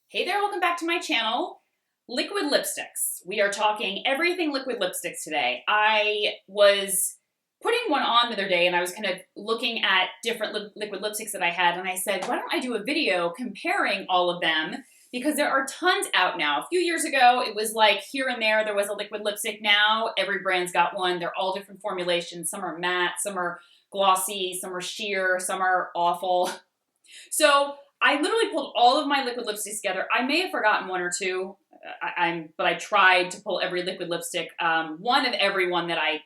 Hey there, welcome back to my channel. Liquid lipsticks. We are talking everything liquid lipsticks today. I was putting one on the other day and I was kind of looking at different liquid lipsticks that I had, and I said, why don't I do a video comparing all of them, because there are tons out now. A few years ago, it was like here and there was a liquid lipstick. Now every brand's got one. They're all different formulations. Some are matte, some are glossy, some are sheer, some are awful. So I literally pulled all of my liquid lipsticks together. I may have forgotten one or two, but I tried to pull every liquid lipstick, one of every one that I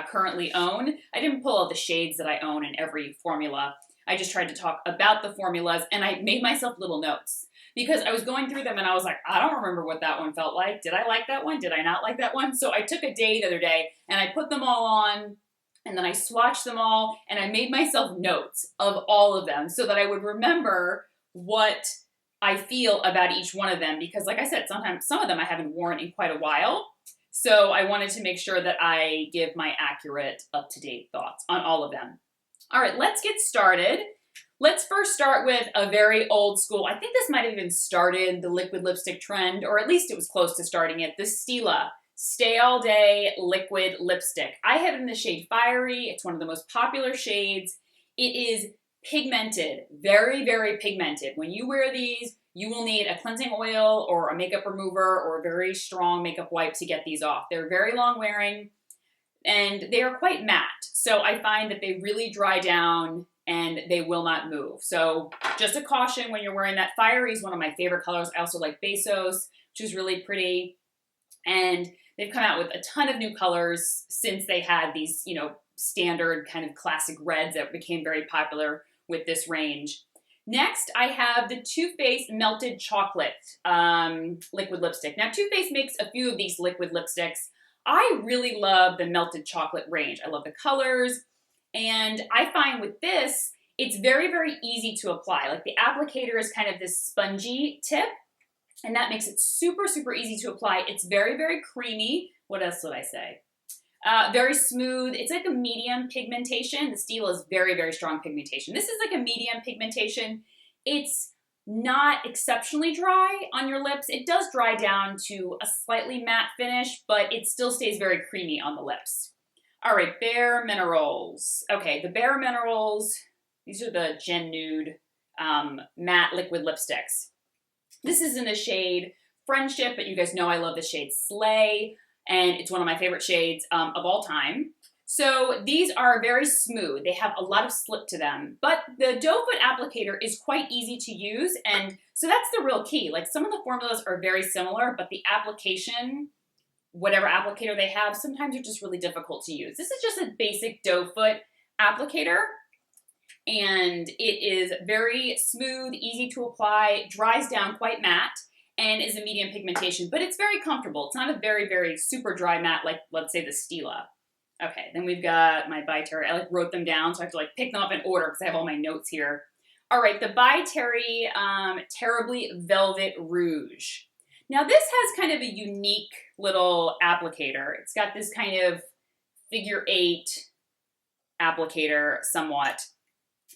currently own. I didn't pull all the shades that I own in every formula. I just tried to talk about the formulas, and I made myself little notes because I was going through them and I was like, I don't remember what that one felt like. Did I like that one? Did I not like that one? So I took a day the other day and I put them all on. And then I swatched them all and I made myself notes of all of them so that I would remember what I feel about each one of them, because like I said, sometimes some of them I haven't worn in quite a while. So I wanted to make sure that I give my accurate, up-to-date thoughts on all of them. All right, let's get started. Let's first start with a very old school. I think this might have even started the liquid lipstick trend, or at least it was close to starting it. The Stila Stay All Day Liquid Lipstick. I have it in the shade Fiery. It's one of the most popular shades. It is pigmented, very, very pigmented. When you wear these, you will need a cleansing oil or a makeup remover or a very strong makeup wipe to get these off. They're very long wearing and they are quite matte. So I find that they really dry down and they will not move. So just a caution when you're wearing that. Fiery is one of my favorite colors. I also like Bezos, which is really pretty. And they've come out with a ton of new colors since they had these, standard kind of classic reds that became very popular with this range. Next, I have the Too Faced Melted Chocolate liquid lipstick. Now, Too Faced makes a few of these liquid lipsticks. I really love the Melted Chocolate range. I love the colors. And I find with this, it's very, very easy to apply. Like the applicator is kind of this spongy tip, and that makes it super, super easy to apply. It's very, very creamy. What else would I say? Very smooth. It's like a medium pigmentation. The Stila is very, very strong pigmentation. This is like a medium pigmentation. It's not exceptionally dry on your lips. It does dry down to a slightly matte finish, but it still stays very creamy on the lips. All right, Bareminerals. Okay, the Bareminerals, these are the Gen Nude matte liquid lipsticks. This is in the shade Friendship, but you guys know I love the shade Slay, and it's one of my favorite shades of all time. So these are very smooth. They have a lot of slip to them, but the doe foot applicator is quite easy to use, and so that's the real key. Like some of the formulas are very similar, but the application, whatever applicator they have, sometimes are just really difficult to use. This is just a basic doe foot applicator. And it is very smooth, easy to apply, dries down quite matte, and is a medium pigmentation, but it's very comfortable. It's not a very, very super dry matte like, let's say, the Stila. Okay, then we've got my By Terry. I wrote them down, so I have to pick them up in order because I have all my notes here. All right, the By Terry Terribly Velvet Rouge. Now this has kind of a unique little applicator. It's got this kind of figure 8 applicator somewhat.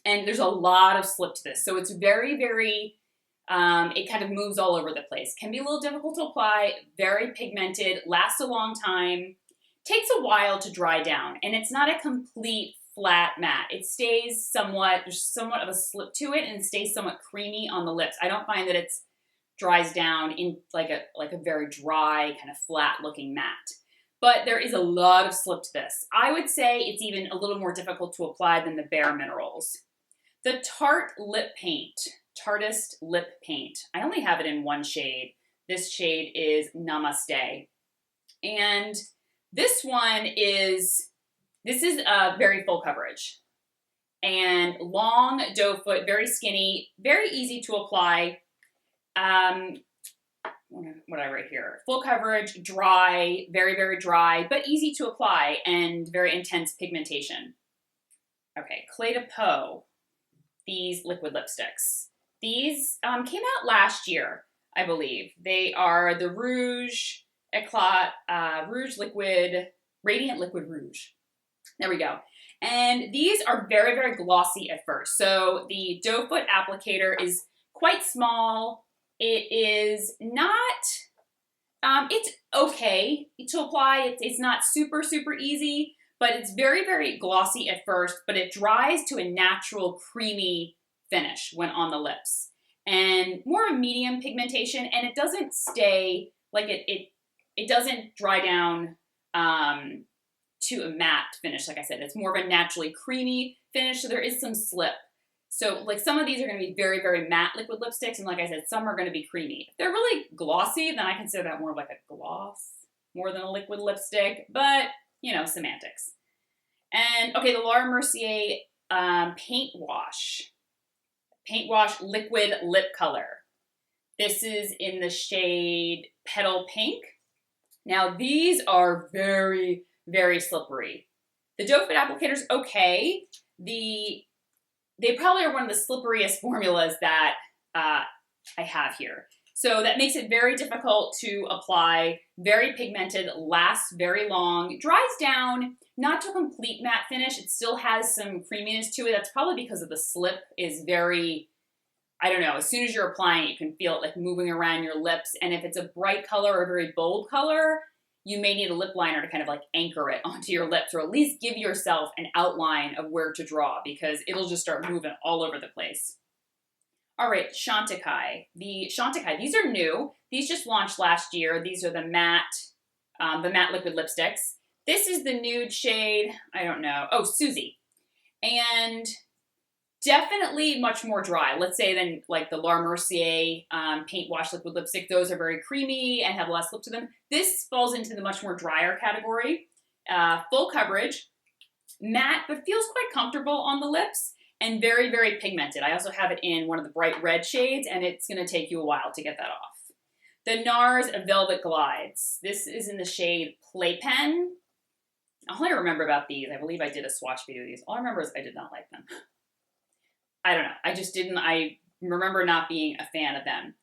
And there's a lot of slip to this. So it's very, very, it kind of moves all over the place. Can be a little difficult to apply, very pigmented, lasts a long time, takes a while to dry down. And it's not a complete flat matte. It stays somewhat, there's somewhat of a slip to it and stays somewhat creamy on the lips. I don't find that it dries down in like a very dry, kind of flat looking matte. But there is a lot of slip to this. I would say it's even a little more difficult to apply than the Bareminerals. The Tarteist Lip Paint, Tarteist Lip Paint. I only have it in one shade. This shade is Namaste. And this one is, very full coverage. And long doe foot, very skinny, very easy to apply. What I write here? Full coverage, dry, very, very dry, but easy to apply and very intense pigmentation. Okay, Clé de Peau. These liquid lipsticks. These came out last year, I believe. They are the Rouge Eclat, Rouge Liquid, Radiant Liquid Rouge. There we go. And these are very, very glossy at first. So the doe foot applicator is quite small, It is not, it's okay to apply. It's not super, super easy, but it's very, very glossy at first, but it dries to a natural creamy finish when on the lips. And more of a medium pigmentation, and it doesn't stay, like it doesn't dry down to a matte finish, like I said. It's more of a naturally creamy finish, so there is some slip. So like some of these are going to be very, very matte liquid lipsticks, and like I said, some are going to be creamy. If they're really glossy, then I consider that more of like a gloss, more than a liquid lipstick, but you know, semantics. And okay, the Laura Mercier Paint Wash Liquid Lip Color. This is in the shade Petal Pink. Now these are very, very slippery. The Doe Foot applicator's okay. They probably are one of the slipperiest formulas that I have here. So that makes it very difficult to apply, very pigmented, lasts very long, dries down, not to a complete matte finish. It still has some creaminess to it. That's probably because of the slip is very, I don't know, as soon as you're applying it, you can feel it like moving around your lips. And if it's a bright color or a very bold color, you may need a lip liner to kind of like anchor it onto your lips, or at least give yourself an outline of where to draw, because it'll just start moving all over the place. All right, Chantecaille. The Chantecaille, these are new. These just launched last year. These are the matte liquid lipsticks. This is the nude shade, I don't know, oh, Susie. And definitely much more dry, let's say, than like the Laura Mercier Paint Wash Liquid Lipstick. Those are very creamy and have less lip to them. This falls into the much more drier category. Full coverage, matte, but feels quite comfortable on the lips, and very, very pigmented. I also have it in one of the bright red shades, and it's going to take you a while to get that off. The NARS Velvet Glides. This is in the shade Playpen. All I remember about these, I believe I did a swatch video of these. All I remember is I did not like them. I don't know. I remember not being a fan of them.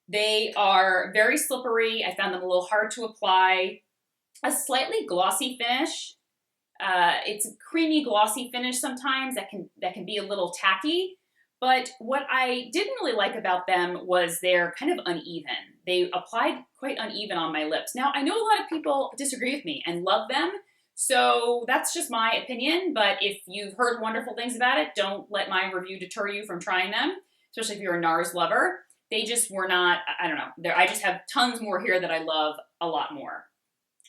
They are very slippery. I found them a little hard to apply. A slightly glossy finish. It's a creamy glossy finish sometimes that can be a little tacky. But what I didn't really like about them was they're kind of uneven. They applied quite uneven on my lips. Now, I know a lot of people disagree with me and love them, so that's just my opinion, but if you've heard wonderful things about it, don't let my review deter you from trying them, especially if you're a NARS lover. They just were not, I don't know, I just have tons more here that I love a lot more.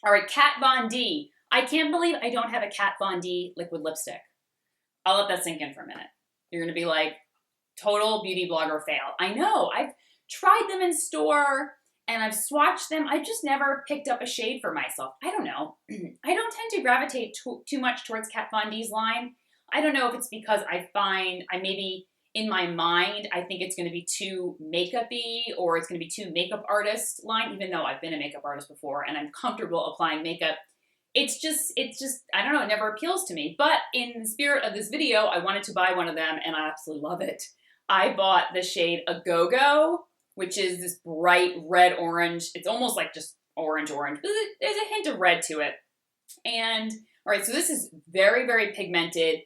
All right, Kat Von D. I can't believe I don't have a Kat Von D liquid lipstick. I'll let that sink in for a minute. You're going to be like, total beauty blogger fail. I know, I've tried them in store, and I've swatched them. I've just never picked up a shade for myself. I don't know. I don't tend to gravitate too much towards Kat Von D's line. I don't know if it's because I find maybe in my mind, I think it's going to be too makeup-y, or it's going to be too makeup artist line, even though I've been a makeup artist before and I'm comfortable applying makeup. It's just, I don't know, it never appeals to me. But in the spirit of this video, I wanted to buy one of them, and I absolutely love it. I bought the shade A Go-Go, which is this bright red-orange. It's almost like just orange, but there's a hint of red to it. And, all right, so this is very, very pigmented,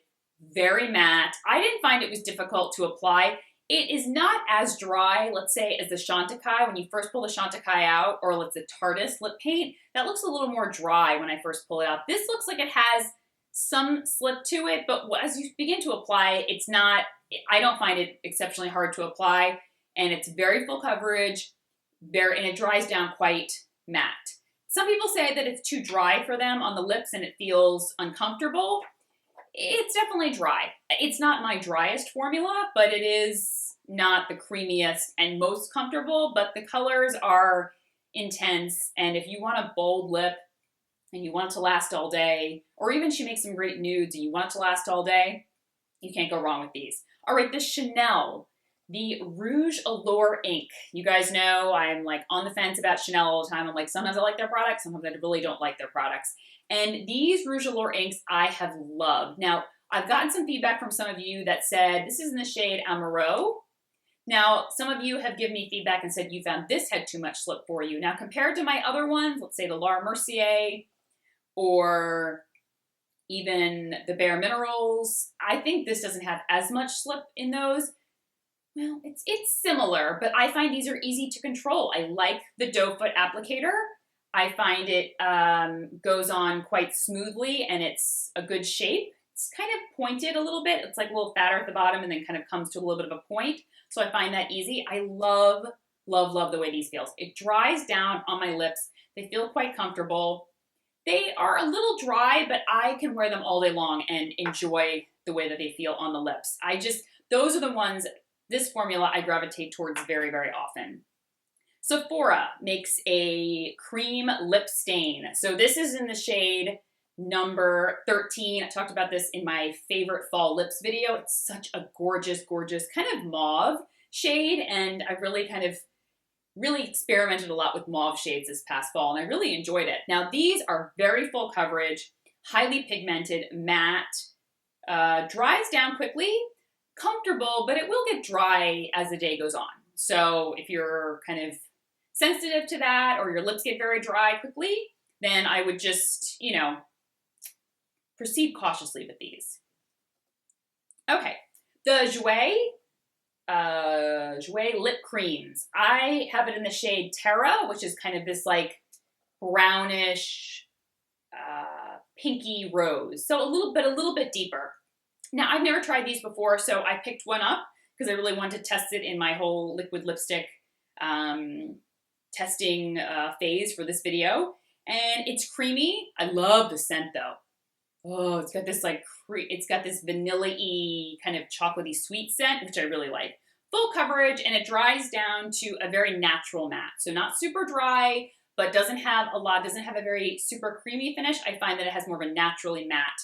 very matte. I didn't find it was difficult to apply. It is not as dry, let's say, as the Chantecaille. When you first pull the Chantecaille out, or let's the Tarteist Lip Paint, that looks a little more dry when I first pull it out. This looks like it has some slip to it, but as you begin to apply, it's not, I don't find it exceptionally hard to apply. And it's very full coverage, and it dries down quite matte. Some people say that it's too dry for them on the lips and it feels uncomfortable. It's definitely dry. It's not my driest formula, but it is not the creamiest and most comfortable, but the colors are intense. And if you want a bold lip and you want it to last all day, or even she makes some great nudes and you want it to last all day, you can't go wrong with these. All right, the Chanel. The Rouge Allure ink. You guys know I'm like on the fence about Chanel all the time. I'm like, sometimes I like their products, sometimes I really don't like their products. And these Rouge Allure inks I have loved. Now, I've gotten some feedback from some of you that said, this is in the shade Amoureux. Now, some of you have given me feedback and said you found this had too much slip for you. Now, compared to my other ones, let's say the Laura Mercier or even the Bareminerals, I think this doesn't have as much slip in those. well, it's similar, but I find these are easy to control. I like the doe foot applicator. I find it goes on quite smoothly and it's a good shape. It's kind of pointed a little bit. It's like a little fatter at the bottom and then kind of comes to a little bit of a point. So I find that easy. I love, love, love the way these feels. It dries down on my lips. They feel quite comfortable. They are a little dry, but I can wear them all day long and enjoy the way that they feel on the lips. Those are the ones, this formula I gravitate towards very, very often. Sephora makes a cream lip stain. So this is in the shade number 13. I talked about this in my favorite fall lips video. It's such a gorgeous, gorgeous kind of mauve shade, and I really experimented a lot with mauve shades this past fall, and I really enjoyed it. Now, these are very full coverage, highly pigmented, matte, dries down quickly, comfortable, but it will get dry as the day goes on. So if you're kind of sensitive to that or your lips get very dry quickly, then I would just, proceed cautiously with these. Okay, the Jouer lip creams. I have it in the shade Terra, which is kind of this like brownish, pinky rose. So a little bit deeper. Now I've never tried these before, so I picked one up because I really wanted to test it in my whole liquid lipstick testing phase for this video. And it's creamy. I love the scent though. Oh, it's got this it's got this vanilla-y kind of chocolatey sweet scent, which I really like. Full coverage, and it dries down to a very natural matte. So not super dry, but doesn't have a very super creamy finish. I find that it has more of a naturally matte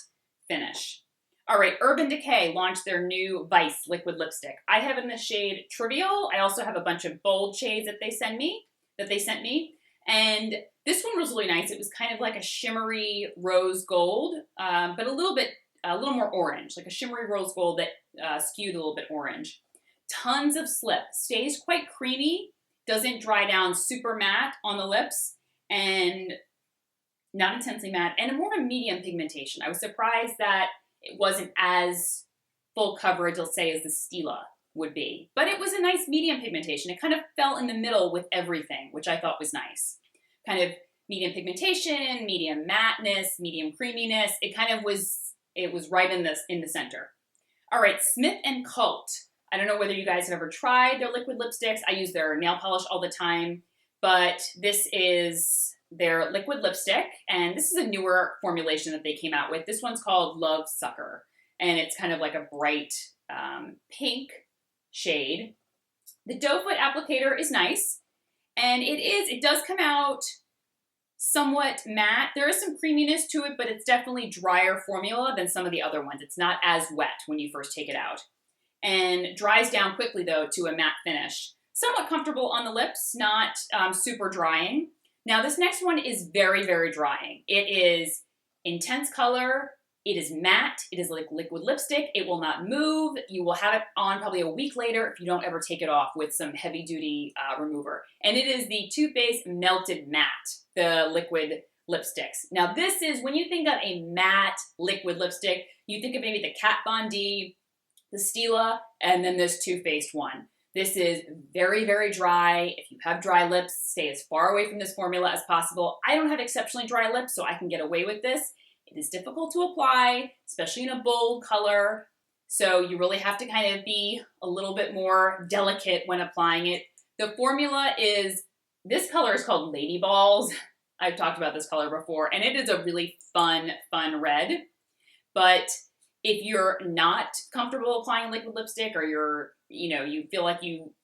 finish. All right, Urban Decay launched their new Vice liquid lipstick. I have it in the shade Trivial. I also have a bunch of bold shades that they sent me. And this one was really nice. It was kind of like a shimmery rose gold, but a little more orange, like a shimmery rose gold that skewed a little bit orange. Tons of slip, stays quite creamy, doesn't dry down super matte on the lips, and not intensely matte, and more of a medium pigmentation. I was surprised that it wasn't as full coverage, let's say, as the Stila would be. But it was a nice medium pigmentation. It kind of fell in the middle with everything, which I thought was nice. Kind of medium pigmentation, medium matteness, medium creaminess. It was right in the center. All right, Smith & Cult. I don't know whether you guys have ever tried their liquid lipsticks. I use their nail polish all the time, but this is their liquid lipstick, and this is a newer formulation that they came out with. This one's called Love Sucker, and it's kind of like a bright pink shade. The doe foot applicator is nice, and it does come out somewhat matte. There is some creaminess to it, but it's definitely drier formula than some of the other ones. It's not as wet when you first take it out. And dries down quickly, though, to a matte finish. Somewhat comfortable on the lips, not super drying. Now, this next one is very, very drying. It is intense color. It is matte. It is like liquid lipstick. It will not move. You will have it on probably a week later if you don't ever take it off with some heavy-duty remover. And it is the Too Faced Melted Matte, the liquid lipsticks. Now, this is, when you think of a matte liquid lipstick, you think of maybe the Kat Von D, the Stila, and then this Too Faced one. This is very, very dry. If you have dry lips, stay as far away from this formula as possible. I don't have exceptionally dry lips, so I can get away with this. It is difficult to apply, especially in a bold color. So you really have to kind of be a little bit more delicate when applying it. The formula is, this color is called Lady Balls. I've talked about this color before, and it is a really fun red. But if you're not comfortable applying liquid lipstick, or you feel like you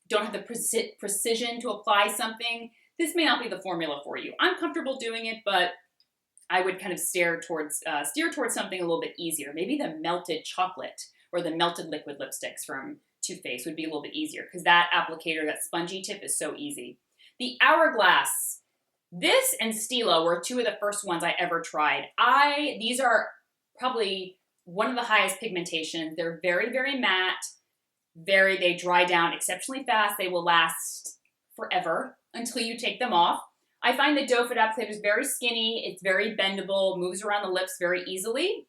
don't have the precision to apply something, this may not be the formula for you. I'm comfortable doing it, but I would kind of steer towards something a little bit easier. Maybe the melted chocolate or the melted liquid lipsticks from Too Faced would be a little bit easier, because that applicator, that spongy tip, is so easy. The Hourglass, this and Stila were two of the first ones I ever tried. These are probably one of the highest pigmentation. They're very, very matte. They dry down exceptionally fast. They will last forever until you take them off. I find the doe foot applicator is very skinny. It's very bendable, moves around the lips very easily.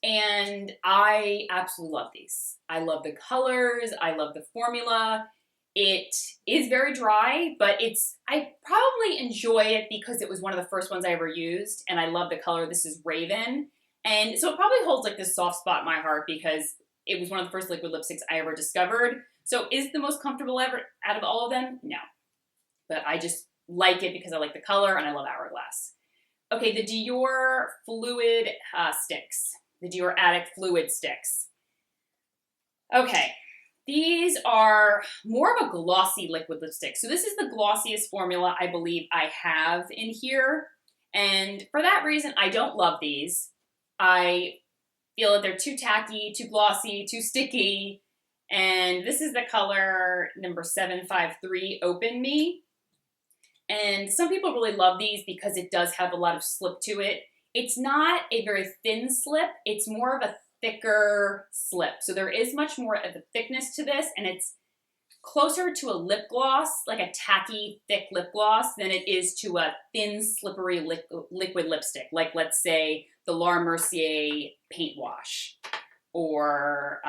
And I absolutely love these. I love the colors. I love the formula. It is very dry, but I probably enjoy it because it was one of the first ones I ever used, and I love the color. This is Raven. And so it probably holds like this soft spot in my heart because it was one of the first liquid lipsticks I ever discovered. So is it the most comfortable ever out of all of them? No. But I just like it because I like the color and I love Hourglass. Okay, the Dior Fluid sticks. The Dior Addict Fluid sticks. Okay, these are more of a glossy liquid lipstick. So this is the glossiest formula I believe I have in here. And for that reason, I don't love these. I feel that they're too tacky, too glossy, too sticky. And this is the color number 753, Open Me. And some people really love these because it does have a lot of slip to it. It's not a very thin slip. It's more of a thicker slip. So there is much more of a thickness to this, and it's closer to a lip gloss, like a tacky, thick lip gloss, than it is to a thin, slippery liquid lipstick, like let's say the Laura Mercier paint wash or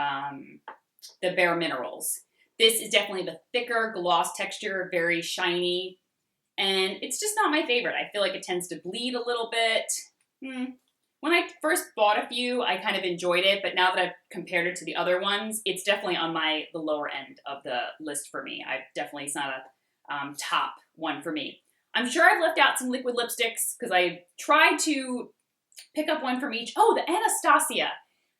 the Bareminerals. This is definitely the thicker gloss texture, very shiny, and it's just not my favorite. I feel like it tends to bleed a little bit. When I first bought a few, I kind of enjoyed it, but now that I've compared it to the other ones, it's definitely on the lower end of the list for me. It's not a top one for me. I'm sure I've left out some liquid lipsticks because I tried to pick up one from each. Oh, the Anastasia.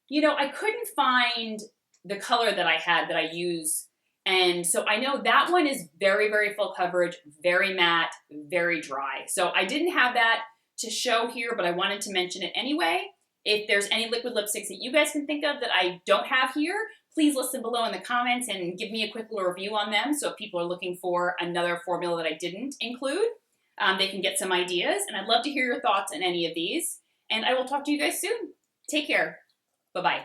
You know, I couldn't find the color that I had that I use, and so I know that one is very, very full coverage, very matte, very dry. So I didn't have that to show here, but I wanted to mention it anyway. If there's any liquid lipsticks that you guys can think of that I don't have here, please listen below in the comments and give me a quick little review on them. So if people are looking for another formula that I didn't include, they can get some ideas. And I'd love to hear your thoughts on any of these. And I will talk to you guys soon. Take care. Bye-bye.